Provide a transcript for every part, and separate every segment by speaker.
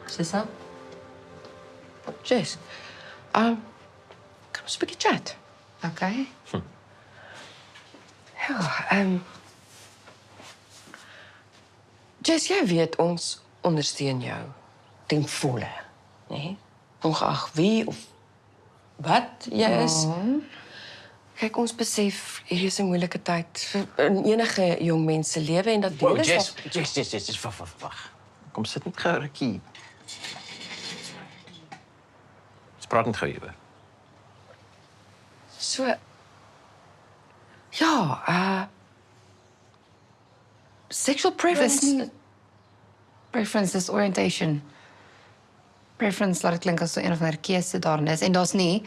Speaker 1: Sissa?
Speaker 2: Jess, kan ons 'n bietjie chat?
Speaker 1: Okay.
Speaker 2: Ja, Jess, jy weet ons ondersteun jou ten volle, né? Ongeag wie of wat jy is. Kyk, ons besef hier is 'n moeilike tyd in enige jong mens se lewe en dat
Speaker 3: Wow,
Speaker 2: deel is
Speaker 3: Jess, wag. Kom sit net gou rukkie. Ons praat net gou hieroor.
Speaker 2: So ja, sexual preference.
Speaker 1: Preference is orientation. Preference laat dit klink as so een of ander keuse daarin is. En daar's nie.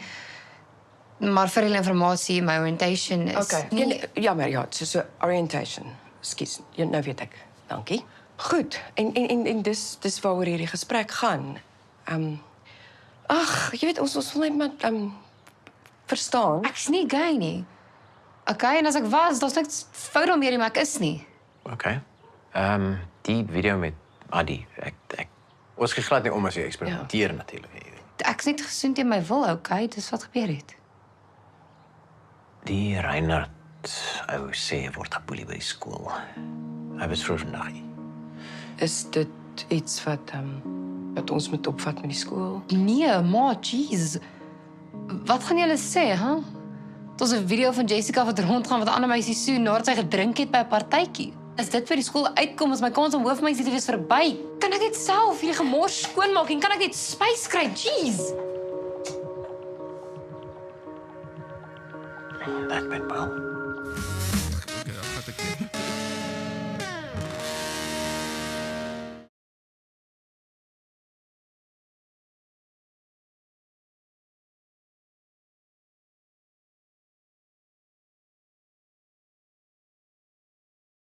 Speaker 1: Maar vir julle informasie, my orientation is
Speaker 2: Okay. Jammer, ja, so orientation. Ekskuus, nou weet ek. Dankie. Goed. En dis waaroor hierdie gesprek gaan. Ag, jy weet ons wil net maar verstaan.
Speaker 1: Ek's nie gay nie. Okay, en as ek was, daar's niks fout daarmee nie, maar ek is nie.
Speaker 3: Okay. Die video met Adi, ek ons gee glad nie om as jy eksperimenteer natuurlik.
Speaker 1: Ek's net gesoen teen my wil, okay? Dis wat gebeur het.
Speaker 3: Die Reinhard, ou sê word geboelie by die skool. Hy was vroeg vandag hier.
Speaker 2: Is dit iets wat ons moet opvat met die skool?
Speaker 1: Nee, ma, jeez. Wat gaan julle sê, hè? Daar's 'n video van Jessica wat rondgaan wat 'n ander meisie soen nadat sy gedrink het by 'n partytjie. As dit vir die skool uitkom, is my kans om hoofmeisie te wees verby. Kan ek net self hierdie gemors skoonmaak en kan ek net spys kry? Jeez.